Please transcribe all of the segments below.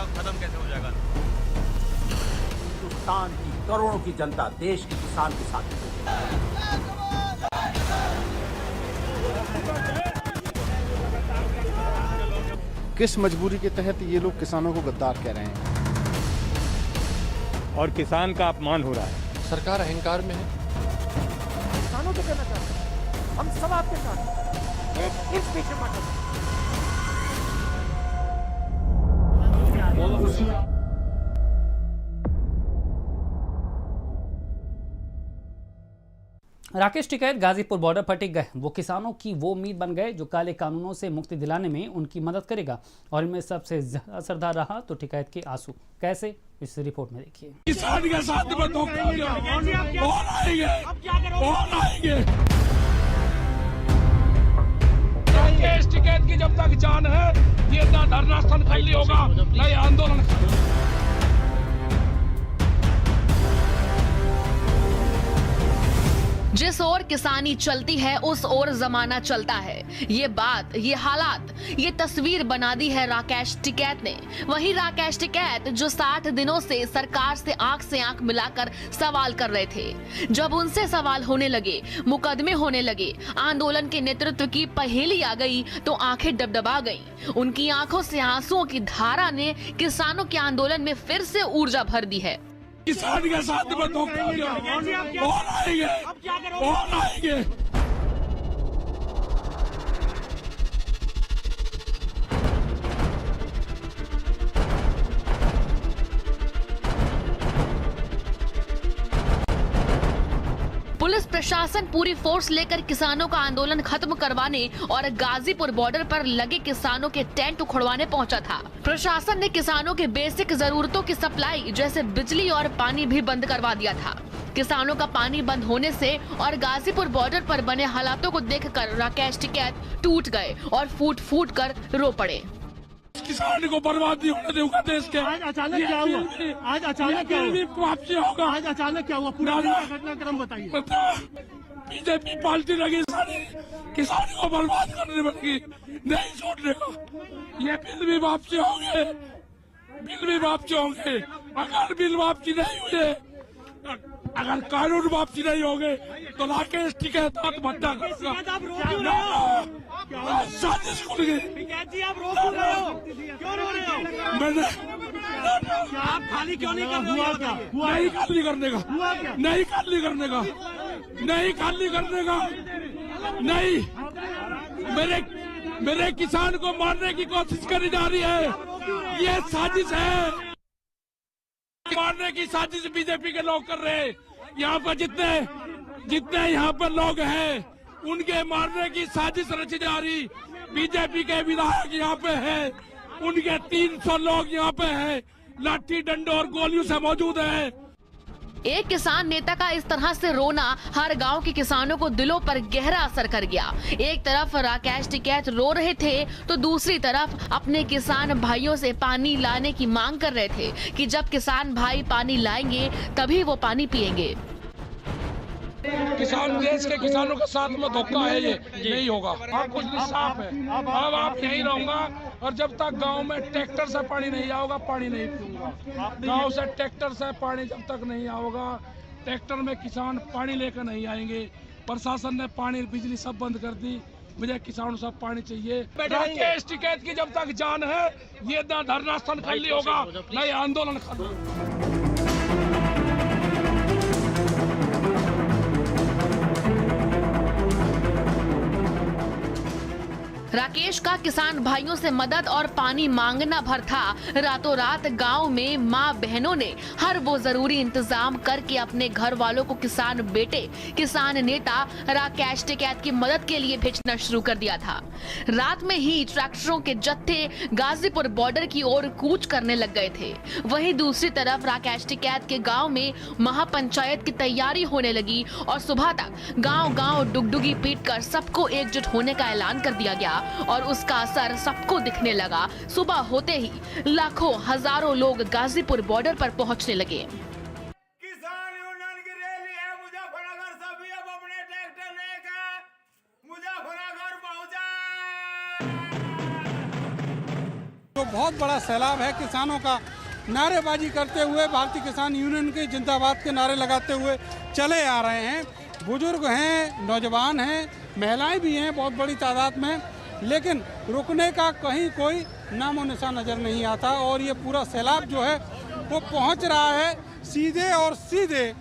जाएगा, खत्म कैसे हो जाएगा? हिंदुस्तान की करोड़ों की जनता देश के किसान के साथ है। किस मजबूरी के तहत ये लोग किसानों को गद्दार कह रहे हैं और किसान का अपमान हो रहा है। सरकार अहंकार में है। किसानों को कहना चाहते हैं, हम सब आपके साथ हैं। एक इंच पीछे मत हटो। राकेश टिकैत गाजीपुर बॉर्डर पर टिक गए। वो किसानों की वो उम्मीद बन गए जो काले कानूनों से मुक्ति दिलाने में उनकी मदद करेगा, और इनमें सबसे ज्यादा असरदार रहा तो टिकैत के आंसू। कैसे, इस रिपोर्ट में देखिए। किसान के साथ में धोखा आएंगे। राकेश टिकैत की जब तक जान है, ये ना धरना स्थान खाली होगा, ना ये आंदोलन। जिस ओर किसानी चलती है उस ओर जमाना चलता है। ये बात, ये हालात, ये तस्वीर बना दी है राकेश टिकैत ने। वहीं राकेश टिकैत जो 60 दिनों से सरकार से आंख मिलाकर सवाल कर रहे थे, जब उनसे सवाल होने लगे, मुकदमे होने लगे, आंदोलन के नेतृत्व की पहेली आ गई तो आंखें डबडबा गईं। उनकी आंखों से आंसुओं की धारा ने किसानों के आंदोलन में फिर से ऊर्जा भर दी है। किसान के साथ में धोखा आएंगे। पुलिस प्रशासन पूरी फोर्स लेकर किसानों का आंदोलन खत्म करवाने और गाजीपुर बॉर्डर पर लगे किसानों के टेंट उखड़वाने पहुंचा था। प्रशासन ने किसानों के बेसिक जरूरतों की सप्लाई जैसे बिजली और पानी भी बंद करवा दिया था। किसानों का पानी बंद होने से और गाजीपुर बॉर्डर पर बने हालातों को देखकर राकेश टिकैत टूट गए और फूट फूट कर रो पड़े। किसान को बर्बाद नहीं होने दूंगा देश के। आज अचानक क्या हुआ? आज अचानक क्या हुआ? वापसी होगा। आज अचानक क्या हुआ? पूरा घटनाक्रम बताइए। बीजेपी पार्टी लगी सारी किसान को बर्बाद करने लगी, नहीं छोड़ने को। ये बिल भी वापसी होंगे, बिल भी वापसी होंगे। अगर बिल वापसी नहीं हुए, अगर कानून वापसी नहीं होंगे तो राकेश टिकैत आत्महत्या करेगा। साजिश खुल गई। आप रो क्यों रहे हो? क्यों रो रहे हो? मैंने आप खाली क्यों नहीं कर? हुआ क्या? नहीं खाली करने का, हुआ क्या? नहीं खाली करने का, नहीं खाली करने का, नहीं। मेरे किसान को मारने की कोशिश करी जा रही है। ये साजिश है, मारने की साजिश बीजेपी के लोग कर रहे हैं। यहाँ पर जितने यहाँ पर लोग हैं, उनके मारने की साजिश रची जा रही। बीजेपी के विधायक यहाँ पे हैं, उनके 300 लोग यहाँ पे हैं, लाठी डंडों और गोलियों से मौजूद हैं। एक किसान नेता का इस तरह से रोना हर गांव के किसानों को दिलों पर गहरा असर कर गया। एक तरफ राकेश टिकैत रो रहे थे तो दूसरी तरफ अपने किसान भाइयों से पानी लाने की मांग कर रहे थे कि जब किसान भाई पानी लाएंगे तभी वो पानी पिएंगे। किसान, देश के किसानों के साथ में धोखा है, ये नहीं होगा। आप कुछ नहीं साफ है। अब आप यहीं रहूंगा और जब तक गांव में ट्रैक्टर से पानी नहीं आएगा, पानी नहीं पीऊंगा। गांव से ट्रैक्टर से पानी जब तक नहीं आएगा, ट्रैक्टर में किसान पानी लेकर नहीं आएंगे। प्रशासन ने पानी बिजली सब बंद कर दी। मुझे किसानों सब पानी चाहिए। राकेश टिकैत की जब तक जान है, ये ना धरना स्थान खाली होगा, ना ये आंदोलन खत्म। राकेश का किसान भाइयों से मदद और पानी मांगना भर था। रातों रात गांव में मां बहनों ने हर वो जरूरी इंतजाम करके अपने घर वालों को किसान बेटे, किसान नेता राकेश टिकैत की मदद के लिए भेजना शुरू कर दिया था। रात में ही ट्रैक्टरों के जत्थे गाजीपुर बॉर्डर की ओर कूच करने लग गए थे। वहीं दूसरी तरफ राकेश टिकैत के गाँव में महापंचायत की तैयारी होने लगी और सुबह तक गाँव डुगडुगी पीट कर सबको एकजुट होने का ऐलान कर दिया गया और उसका असर सबको दिखने लगा। सुबह होते ही लाखों हजारों लोग गाजीपुर बॉर्डर पर पहुंचने लगे। किसान यूनियन की रैली है मुजफ्फरनगर से, भी अब अपने ट्रैक्टर लेकर मुजफ्फरनगर पहुंचा। तो बहुत बड़ा सैलाब है किसानों का। नारेबाजी करते हुए भारतीय किसान यूनियन के जिंदाबाद के नारे लगाते हुए चले आ रहे हैं। बुजुर्ग हैं, नौजवान हैं, महिलाएं भी हैं बहुत बड़ी तादाद में, लेकिन रुकने का कहीं कोई नामो निशान नज़र नहीं आता। और ये पूरा सैलाब जो है वो पहुंच रहा है सीधे और सीधे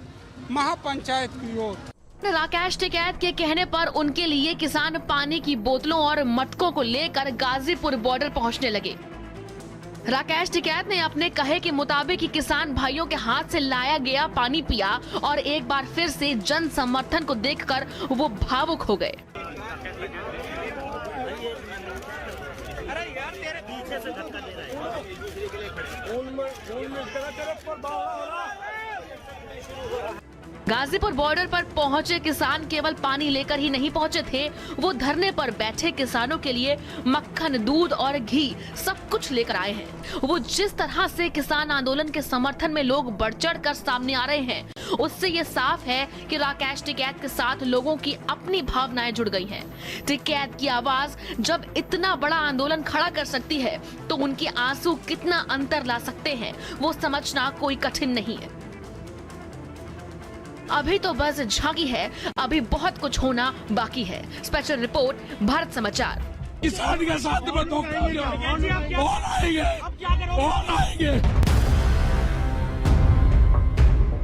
महापंचायत की ओर। राकेश टिकैत के कहने पर उनके लिए किसान पानी की बोतलों और मटकों को लेकर गाजीपुर बॉर्डर पहुंचने लगे। राकेश टिकैत ने अपने कहे के मुताबिक किसान भाइयों के हाथ से लाया गया पानी पिया और एक बार फिर से जन समर्थन को देखकर वो भावुक हो गए। गाजीपुर बॉर्डर पर पहुंचे किसान केवल पानी लेकर ही नहीं पहुंचे थे, वो धरने पर बैठे किसानों के लिए मक्खन, दूध और घी सब कुछ लेकर आए हैं। वो जिस तरह से किसान आंदोलन के समर्थन में लोग बढ़ चढ़ कर सामने आ रहे हैं, उससे ये साफ है कि राकेश टिकैत के साथ लोगों की अपनी भावनाएं जुड़ गई हैं। टिकैत की आवाज जब इतना बड़ा आंदोलन खड़ा कर सकती है तो उनके आंसू कितना अंतर ला सकते हैं वो समझना कोई कठिन नहीं है। अभी तो बस झांकी है, अभी बहुत कुछ होना बाकी है। स्पेशल रिपोर्ट, भारत समाचार। किसान के साथ में धोखा किया। कौन आएंगे? कौन आएंगे?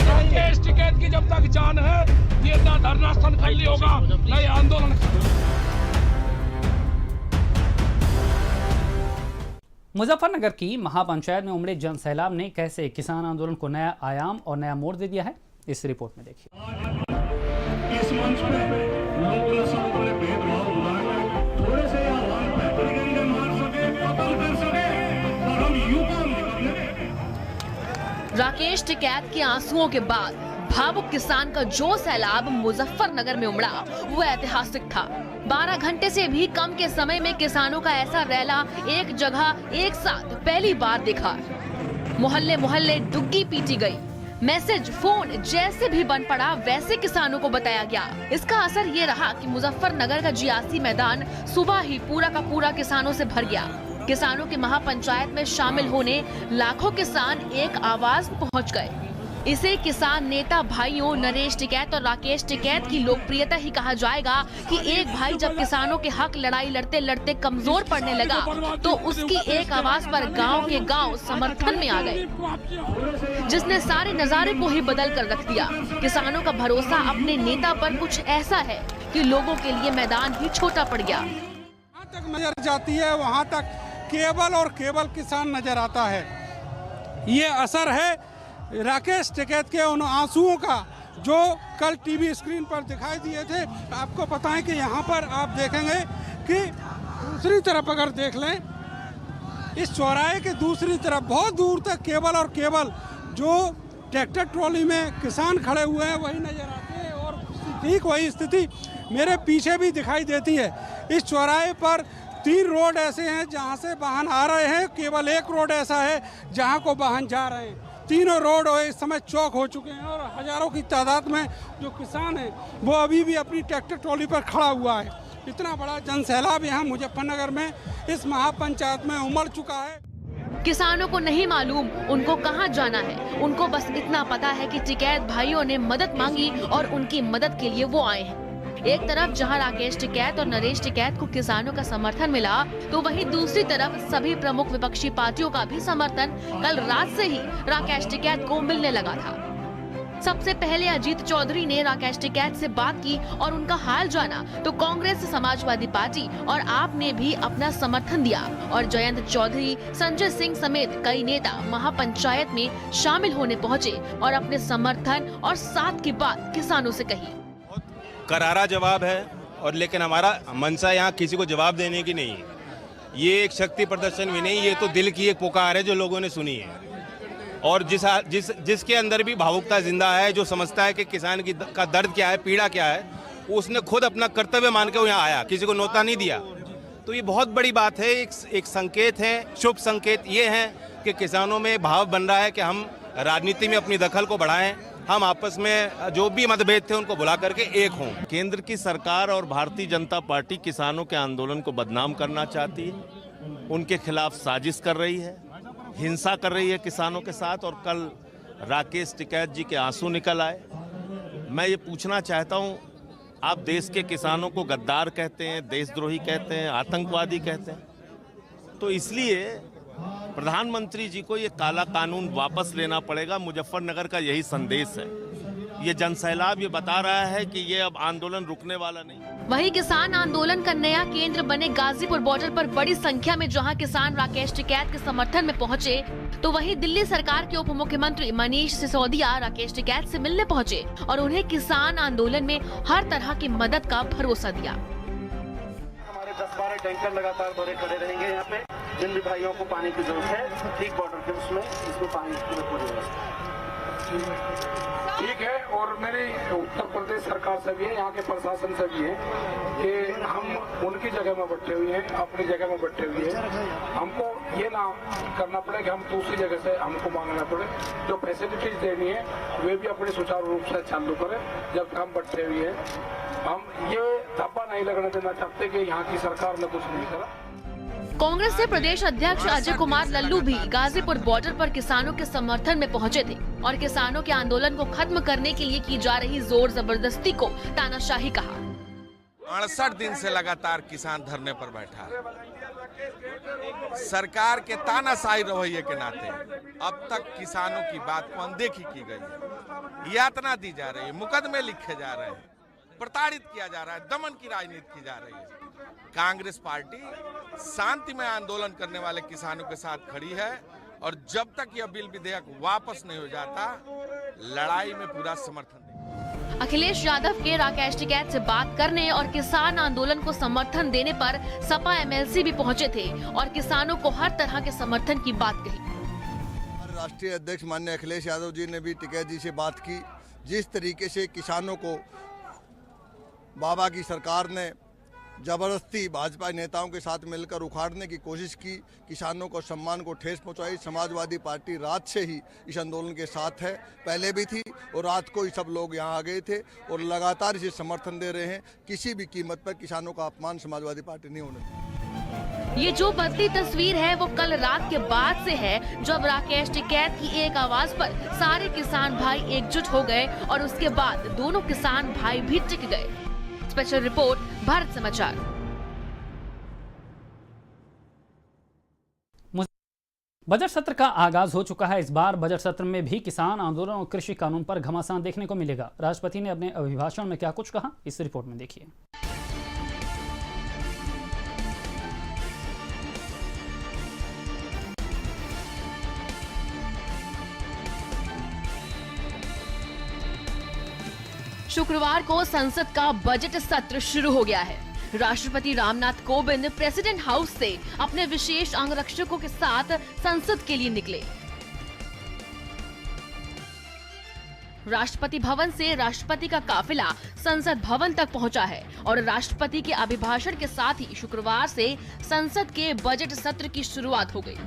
राकेश टिकैत की जब तक जान है, ये ना धरना स्थल खाली होगा, न ये आंदोलन। मुजफ्फरनगर की महापंचायत में उमड़े जन सैलाब ने कैसे किसान आंदोलन को नया आयाम और नया मोड़ दे दिया है, इस रिपोर्ट में देखिए। इस मंच पे लोग सामने भेदभाव थोड़े से मार सके, कत्ल कर सके और हम राकेश टिकैत के आंसुओं के बाद भावुक किसान का जो सैलाब मुजफ्फरनगर में उमड़ा वो ऐतिहासिक था। 12 घंटे से भी कम के समय में किसानों का ऐसा रैला एक जगह एक साथ पहली बार देखा। मोहल्ले मोहल्ले डुग्गी पीटी गई, मैसेज, फोन जैसे भी बन पड़ा वैसे किसानों को बताया गया। इसका असर ये रहा कि मुजफ्फरनगर का जियासी मैदान सुबह ही पूरा का पूरा किसानों से भर गया। किसानों की महापंचायत में शामिल होने लाखों किसान एक आवाज पहुंच गए। इसे किसान नेता भाइयों नरेश टिकैत और राकेश टिकैत की लोकप्रियता ही कहा जाएगा कि एक भाई जब किसानों के हक लड़ाई लड़ते लड़ते कमजोर पड़ने लगा तो उसकी एक आवाज पर गांव के गांव समर्थन में आ गए, जिसने सारे नजारे को ही बदल कर रख दिया। किसानों का भरोसा अपने नेता पर कुछ ऐसा है कि लोगों के लिए मैदान ही छोटा पड़ गया। जहाँ तक नजर जाती है वहाँ तक केवल और केवल किसान नजर आता है। ये असर है राकेश टिकैत के उन आंसुओं का जो कल टीवी स्क्रीन पर दिखाई दिए थे। आपको बताएं कि यहाँ पर आप देखेंगे कि दूसरी तरफ अगर देख लें, इस चौराहे के दूसरी तरफ बहुत दूर तक केवल और केवल जो ट्रैक्टर ट्रॉली में किसान खड़े हुए हैं वही नजर आते हैं। और ठीक वही स्थिति मेरे पीछे भी दिखाई देती है। इस चौराहे पर 3 रोड ऐसे हैं जहाँ से वाहन आ रहे हैं, केवल एक रोड ऐसा है जहाँ को वाहन जा रहे हैं। तीनों रोड इस समय चौक हो चुके हैं और हजारों की तादाद में जो किसान है वो अभी भी अपनी ट्रैक्टर ट्रॉली पर खड़ा हुआ है। इतना बड़ा जन सैलाब यहाँ मुजफ्फरनगर में इस महापंचायत में उमड़ चुका है। किसानों को नहीं मालूम उनको कहां जाना है, उनको बस इतना पता है कि टिकैत भाइयों ने मदद मांगी और उनकी मदद के लिए वो आए हैं। एक तरफ जहां राकेश टिकैत और नरेश टिकैत को किसानों का समर्थन मिला तो वहीं दूसरी तरफ सभी प्रमुख विपक्षी पार्टियों का भी समर्थन कल रात से ही राकेश टिकैत को मिलने लगा था। सबसे पहले अजीत चौधरी ने राकेश टिकैत से बात की और उनका हाल जाना तो कांग्रेस, समाजवादी पार्टी और आप ने भी अपना समर्थन दिया और जयंत चौधरी, संजय सिंह समेत कई नेता महापंचायत में शामिल होने पहुंचे और अपने समर्थन और साथ की बात किसानों से कही। करारा जवाब है और लेकिन हमारा मंशा यहाँ किसी को जवाब देने की नहीं है। ये एक शक्ति प्रदर्शन भी नहीं, ये तो दिल की एक पुकार है जो लोगों ने सुनी है और जिसके अंदर भी भावुकता जिंदा है, जो समझता है कि किसान का दर्द क्या है, पीड़ा क्या है, उसने खुद अपना कर्तव्य मान के यहाँ आया, किसी को न्योता नहीं दिया। तो ये बहुत बड़ी बात है, एक संकेत है, शुभ संकेत ये है कि किसानों में भाव बन रहा है कि हम राजनीति में अपनी दखल को बढ़ाएं, हम आपस में जो भी मतभेद थे उनको बुला करके एक हों। केंद्र की सरकार और भारतीय जनता पार्टी किसानों के आंदोलन को बदनाम करना चाहती है। उनके खिलाफ साजिश कर रही है, हिंसा कर रही है किसानों के साथ। और कल राकेश टिकैत जी के आंसू निकल आए। मैं ये पूछना चाहता हूँ, आप देश के किसानों को गद्दार कहते हैं, देशद्रोही कहते हैं, आतंकवादी कहते हैं, तो इसलिए प्रधानमंत्री जी को ये काला कानून वापस लेना पड़ेगा। मुजफ्फरनगर का यही संदेश है। ये जनसैलाब ये बता रहा है कि ये अब आंदोलन रुकने वाला नहीं। वहीं किसान आंदोलन का नया केंद्र बने गाजीपुर बॉर्डर पर बड़ी संख्या में जहां किसान राकेश टिकैत के समर्थन में पहुंचे, तो वहीं दिल्ली सरकार के उप मुख्यमंत्री मनीष सिसोदिया राकेश टिकैत से मिलने पहुंचे और उन्हें किसान आंदोलन में हर तरह की मदद का भरोसा दिया। हमारे 10-12 टैंकर लगातार भरे खड़े रहेंगे यहाँ पे। जिन भी भाइयों को पानी की जरूरत है, ठीक बॉर्डर के उसमें इसको पानी की पूरी व्यवस्था ठीक है। और मेरी उत्तर प्रदेश सरकार से भी है, यहाँ के प्रशासन से भी है कि हम उनकी जगह में बैठे हुए हैं, अपनी जगह में बैठे हुए हैं। हमको ये ना करना पड़े कि हम दूसरी जगह से हमको मांगना पड़े। जो फैसिलिटीज देनी है वे भी अपने सुचारू रूप से चालू करें। जब हम बैठे हुए हैं, हम ये धब्बा नहीं लगने देना चाहते कि यहाँ की सरकार ने कुछ नहीं करा। कांग्रेस से प्रदेश अध्यक्ष अजय कुमार लल्लू भी गाजीपुर बॉर्डर पर किसानों के समर्थन में पहुंचे थे और किसानों के आंदोलन को खत्म करने के लिए की जा रही जोर जबरदस्ती को तानाशाही कहा। 68 दिन से लगातार किसान धरने पर बैठा है। सरकार के तानाशाही रवैये के नाते अब तक किसानों की बात को अनदेखी की गई है, यातना दी जा रही है, मुकदमे लिखे जा रहे हैं, प्रताड़ित किया जा रहा है, दमन की राजनीति की जा रही है। कांग्रेस पार्टी शांतिमय आंदोलन करने वाले किसानों के साथ खड़ी है और जब तक यह बिल विधेयक वापस नहीं हो जाता, लड़ाई में पूरा समर्थन देंगे। अखिलेश यादव के राकेश टिकैत से बात करने और किसान आंदोलन को समर्थन देने पर सपा एमएलसी भी पहुंचे थे और किसानों को हर तरह के समर्थन की बात कही। राष्ट्रीय अध्यक्ष माननीय अखिलेश यादव जी ने भी टिकैत जी से बात की। जिस तरीके से किसानों को बाबा की सरकार ने जबरदस्ती भाजपा नेताओं के साथ मिलकर उखाड़ने की कोशिश की, किसानों को सम्मान को ठेस पहुंचाई। समाजवादी पार्टी रात से ही इस आंदोलन के साथ है, पहले भी थी और रात को ही सब लोग यहां आ गए थे और लगातार इसे समर्थन दे रहे हैं। किसी भी कीमत पर किसानों का अपमान समाजवादी पार्टी नहीं होने देगी। ये जो बदली तस्वीर है वो कल रात के बाद से है, जब राकेश टिकैत की एक आवाज पर सारे किसान भाई एकजुट हो गए और उसके बाद दोनों किसान भाई भी टिक गए। स्पेशल रिपोर्ट, भारत समाचार। बजट सत्र का आगाज हो चुका है। इस बार बजट सत्र में भी किसान आंदोलन और कृषि कानून पर घमासान देखने को मिलेगा। राष्ट्रपति ने अपने अभिभाषण में क्या कुछ कहा, इस रिपोर्ट में देखिए। शुक्रवार को संसद का बजट सत्र शुरू हो गया है। राष्ट्रपति रामनाथ कोविंद प्रेसिडेंट हाउस से अपने विशेष अंगरक्षकों के साथ संसद के लिए निकले। राष्ट्रपति भवन से राष्ट्रपति का काफिला संसद भवन तक पहुंचा है और राष्ट्रपति के अभिभाषण के साथ ही शुक्रवार से संसद के बजट सत्र की शुरुआत हो गई।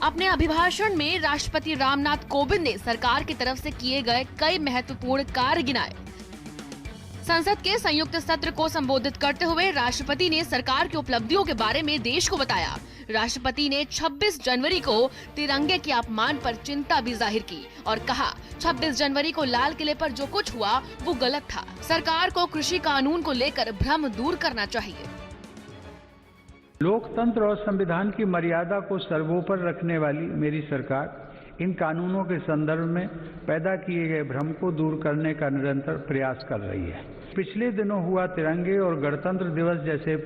अपने अभिभाषण में राष्ट्रपति रामनाथ कोविंद ने सरकार की तरफ से किए गए कई महत्वपूर्ण कार्य गिनाए। संसद के संयुक्त सत्र को संबोधित करते हुए राष्ट्रपति ने सरकार की उपलब्धियों के बारे में देश को बताया। राष्ट्रपति ने 26 जनवरी को तिरंगे के अपमान पर चिंता भी जाहिर की और कहा 26 जनवरी को लाल किले पर जो कुछ हुआ वो गलत था। सरकार को कृषि कानून को लेकर भ्रम दूर करना चाहिए। लोकतंत्र और संविधान की मर्यादा को सर्वोपरि रखने वाली मेरी सरकार इन कानूनों के संदर्भ में पैदा किए गए भ्रम को दूर करने का निरंतर प्रयास कर रही है। पिछले दिनों हुआ तिरंगे और गणतंत्र दिवस जैसे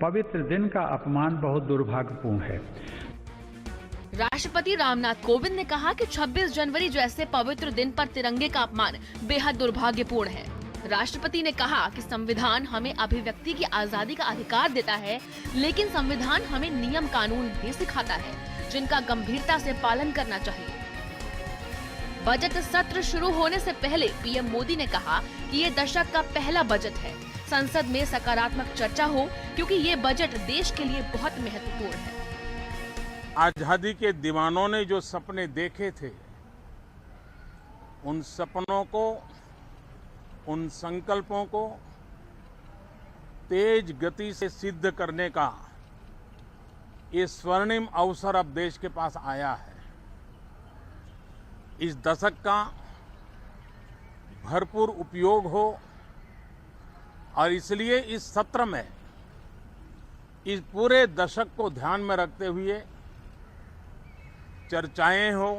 पवित्र दिन का अपमान बहुत दुर्भाग्यपूर्ण है। राष्ट्रपति रामनाथ कोविंद ने कहा कि 26 जनवरी जैसे पवित्र दिन पर तिरंगे का अपमान बेहद दुर्भाग्यपूर्ण है। राष्ट्रपति ने कहा कि संविधान हमें अभिव्यक्ति की आजादी का अधिकार देता है, लेकिन संविधान हमें नियम कानून भी सिखाता है, जिनका गंभीरता से पालन करना चाहिए। बजट सत्र शुरू होने से पहले पीएम मोदी ने कहा कि ये दशक का पहला बजट है। संसद में सकारात्मक चर्चा हो, क्योंकि ये बजट देश के लिए बहुत महत्वपूर्ण है। आजादी के दीवानों ने जो सपने देखे थे, उन सपनों को, उन संकल्पों को तेज गति से सिद्ध करने का ये स्वर्णिम अवसर अब देश के पास आया है। इस दशक का भरपूर उपयोग हो और इसलिए इस सत्र में इस पूरे दशक को ध्यान में रखते हुए चर्चाएं हो,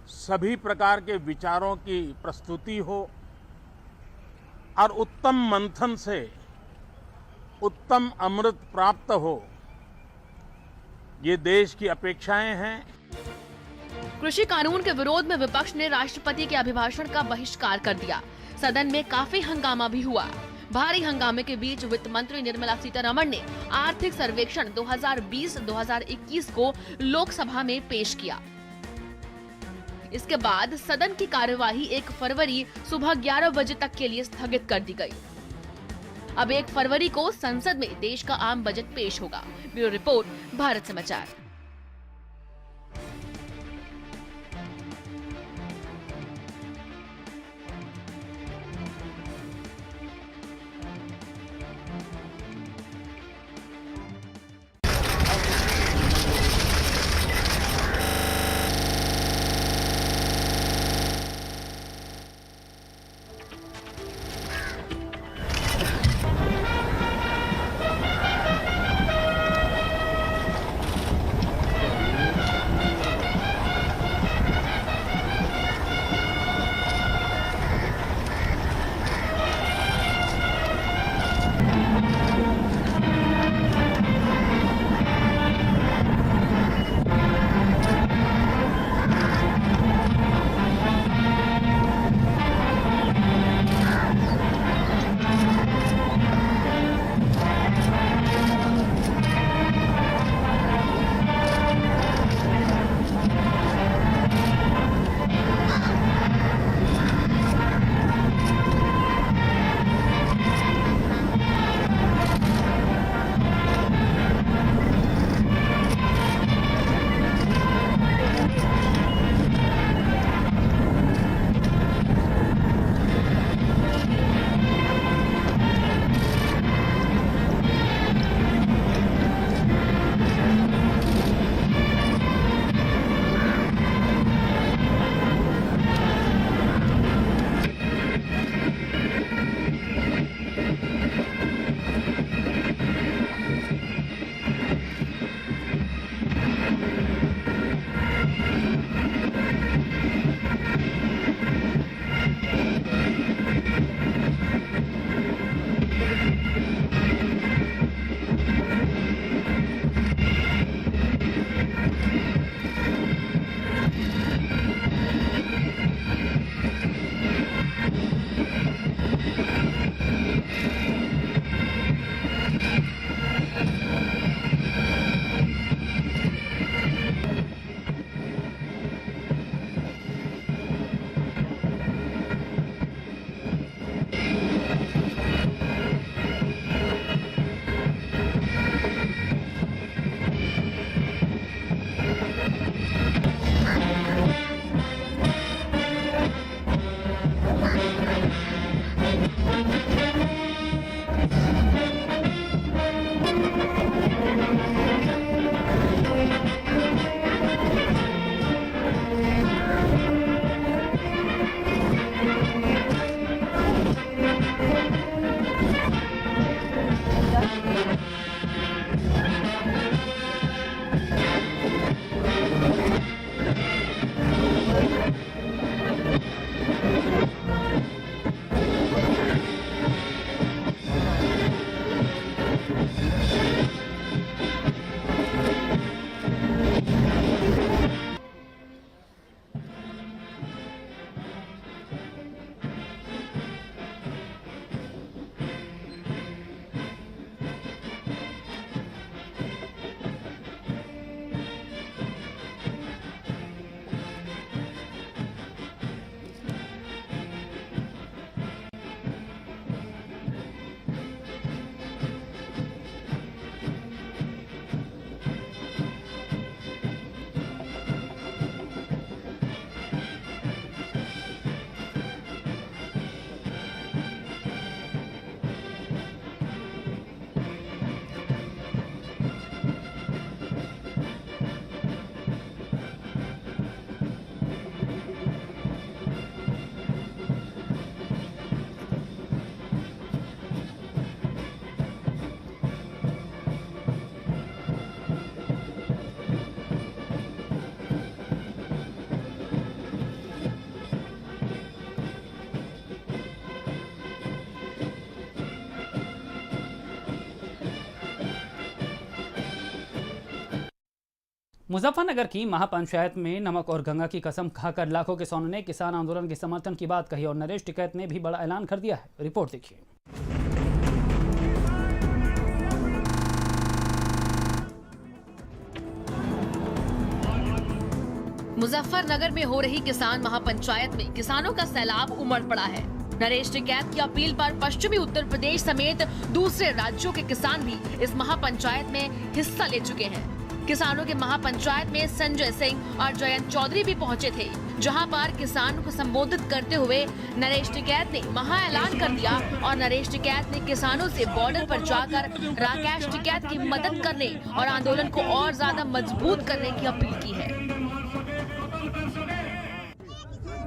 सभी प्रकार के विचारों की प्रस्तुति हो और उत्तम मंथन से उत्तम अमृत प्राप्त हो, ये देश की अपेक्षाएं हैं। कृषि कानून के विरोध में विपक्ष ने राष्ट्रपति के अभिभाषण का बहिष्कार कर दिया। सदन में काफी हंगामा भी हुआ। भारी हंगामे के बीच वित्त मंत्री निर्मला सीतारमण ने आर्थिक सर्वेक्षण 2020-2021 को लोकसभा में पेश किया। इसके बाद सदन की कार्यवाही 1 फरवरी सुबह 11 बजे तक के लिए स्थगित कर दी गई। अब 1 फरवरी को संसद में देश का आम बजट पेश होगा। ब्यूरो रिपोर्ट, भारत समाचार। मुजफ्फरनगर की महापंचायत में नमक और गंगा की कसम खाकर लाखों किसानों ने किसान आंदोलन के समर्थन की बात कही और नरेश टिकैत ने भी बड़ा ऐलान कर दिया है। रिपोर्ट देखिए। मुजफ्फरनगर में हो रही किसान महापंचायत में किसानों का सैलाब उमड़ पड़ा है। नरेश टिकैत की अपील पर पश्चिमी उत्तर प्रदेश समेत दूसरे राज्यों के किसान भी इस महापंचायत में हिस्सा ले चुके हैं। किसानों के महापंचायत में संजय सिंह और जयंत चौधरी भी पहुंचे थे, जहां पर किसानों को संबोधित करते हुए नरेश टिकैत ने महा ऐलान कर दिया और नरेश टिकैत ने किसानों से बॉर्डर पर जाकर राकेश टिकैत की मदद करने और आंदोलन को और ज्यादा मजबूत करने की अपील की है।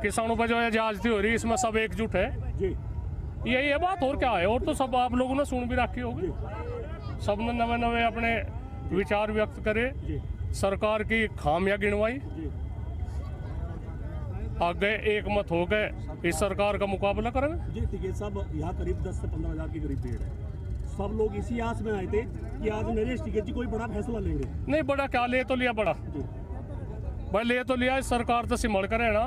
किसानों पर जो है ज्यादती हो रही है, इसमें सब एकजुट है यही है बात, और क्या है। और तो सब आप लोगों ने सुन भी रखी होगी, सबने नवे नवे अपने विचार व्यक्त करे, सरकार की खामियां गिनवाई, आगे एक मत हो गए इस सरकार का मुकाबला करेंगे। जी टिकैत साहब, यहाँ करीब 10 से 15 हज़ार की करीब भीड़ है। सब लोग इसी आस में आए थे कि आज नरेश टिकैत जी कोई बड़ा फैसला लेंगे। नहीं, बड़ा क्या ले तो लिया, बड़ा भाई ले तो लिया, इस सरकार से सिमड़ कर है ना,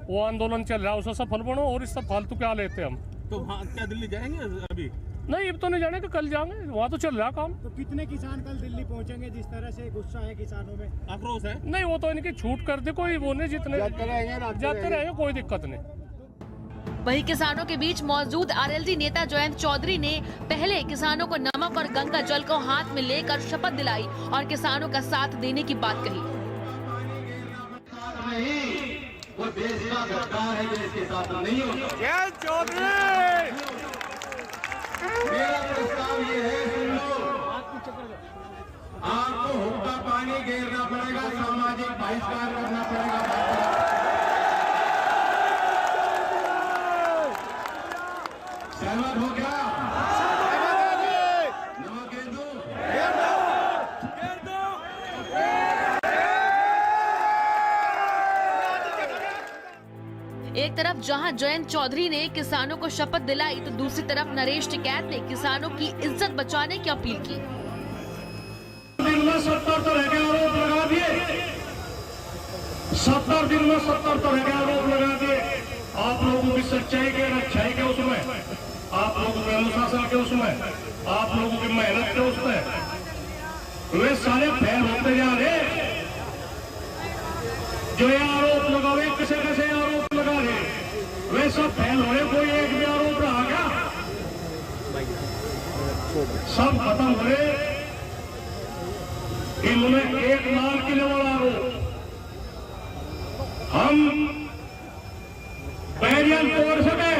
वो आंदोलन चल रहा है उससे सफल बनो, और इससे फालतू क्या लेते हम। तो वहाँ क्या दिल्ली जाएंगे अभी? नहीं, अब तो नहीं जाने, कल जाएंगे, वहाँ तो चल रहा काम। तो कितने किसान कल दिल्ली पहुंचेंगे? जिस तरह से गुस्सा है किसानों में, आक्रोश है। नहीं, वो तो इनकी छूट कर दे, कोई वो नहीं, जितने जाते रहेंगे, कोई दिक्कत नहीं। वहीं किसानों के बीच मौजूद आरएलडी नेता जयंत चौधरी ने पहले किसानों को नमक और गंगा जल को हाथ में लेकर शपथ दिलाई और किसानों का साथ देने की बात कही। वो देश का गद्दार है, देश के साथ नहीं होगा। जयंत चौधरी, मेरा प्रस्ताव ये है, सुन लो, आपको हुक्का पानी घेरना पड़ेगा, सामाजिक बहिष्कार करना पड़ेगा। सहमत हो क्या? नमक घेर दो। एक तरफ जहां जयंत चौधरी ने किसानों को शपथ दिलाई, तो दूसरी तरफ नरेश टिकैत ने किसानों की इज्जत बचाने की अपील की। दिन में 70 तरह के आरोप लगा दिए, 70 दिन में 70 तरह के आरोप लगा दिए। आप लोगों की सच्चाई के, अच्छाई के उसमें, आप लोगों के अनुशासन के उसमें, आप लोगों की मेहनत के उसमें, वे सारे फेल होते जा रहे। जो ये आरोप लगा रहे, कैसे कैसे आरोप लगा रहे, वे सब फेल हो रहे। कोई एक भी आरोप रहा क्या? सब खत्म हो रहे। इनमें एक लाल किले वाला आरोप, हम बैरियर तोड़ सके,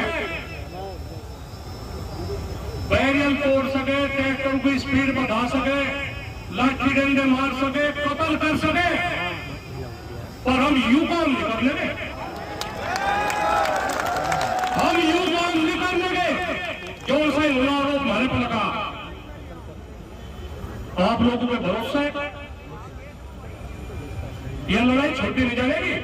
बैरियर तोड़ सके, ट्रैक्टर की स्पीड बढ़ा सके, लाठी डंडे मार सके, कत्ल कर सके, पर हम यूं काम नहीं कर लेंगे, हम यूं काम नहीं कर लेंगे जो से आरोप हमारे पर लगा। आप लोगों पे भरोसा है, यह लड़ाई छोटी नहीं जाएगी।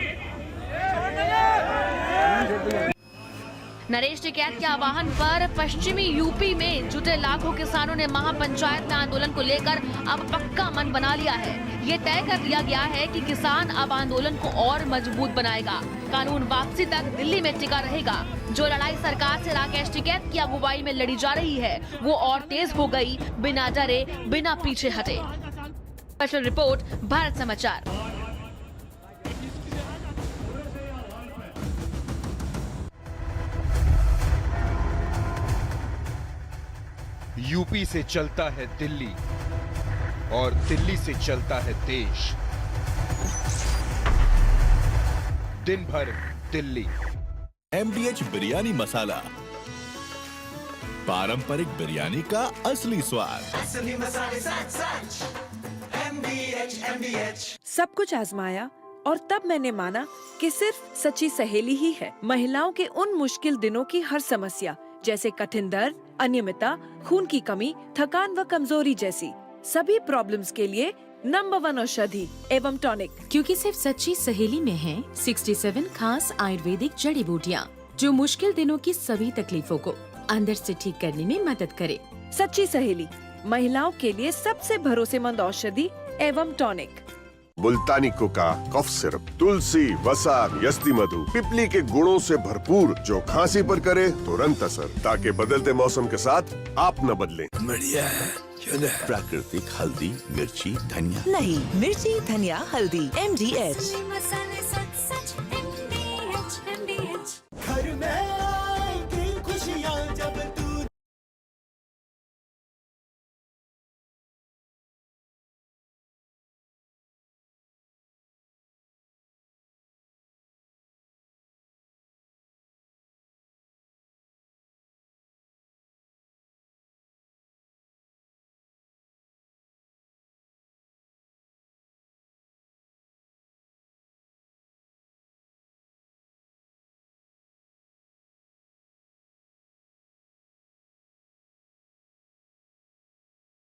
नरेश टिकैत के आह्वान पर पश्चिमी यूपी में जुटे लाखों किसानों ने महापंचायत में आंदोलन को लेकर अब पक्का मन बना लिया है। ये तय कर दिया गया है कि किसान अब आंदोलन को और मजबूत बनाएगा, कानून वापसी तक दिल्ली में टिका रहेगा। जो लड़ाई सरकार से राकेश टिकैत की अगुवाई में लड़ी जा रही है, वो और तेज हो गई, बिना डरे, बिना पीछे हटे। स्पेशल रिपोर्ट, भारत समाचार। यूपी से चलता है दिल्ली और दिल्ली से चलता है देश। दिन भर दिल्ली। MDH बिरयानी मसाला, पारंपरिक बिरयानी का असली स्वाद। असली मसाले सच MDH। सब कुछ आजमाया और तब मैंने माना कि सिर्फ सच्ची सहेली ही है महिलाओं के उन मुश्किल दिनों की हर समस्या, जैसे कठिन दर्द, अनियमितता, खून की कमी, थकान व कमजोरी जैसी सभी प्रॉब्लम्स के लिए नंबर 1 औषधि एवं टॉनिक। क्योंकि सिर्फ सच्ची सहेली में है 67 खास आयुर्वेदिक जड़ी बूटियाँ, जो मुश्किल दिनों की सभी तकलीफों को अंदर से ठीक करने में मदद करे। सच्ची सहेली, महिलाओं के लिए सबसे भरोसेमंद औषधि एवं टॉनिक। मुल्तानी कोका कफ सिरप, तुलसी, वसा, यस्ती मधु, पिपली के गुणों से भरपूर, जो खांसी पर करे तुरंत असर, ताकि बदलते मौसम के साथ आप न बदलें। बढ़िया है, प्राकृतिक हल्दी, मिर्ची, धनिया। नहीं, मिर्ची, धनिया, हल्दी, MDH।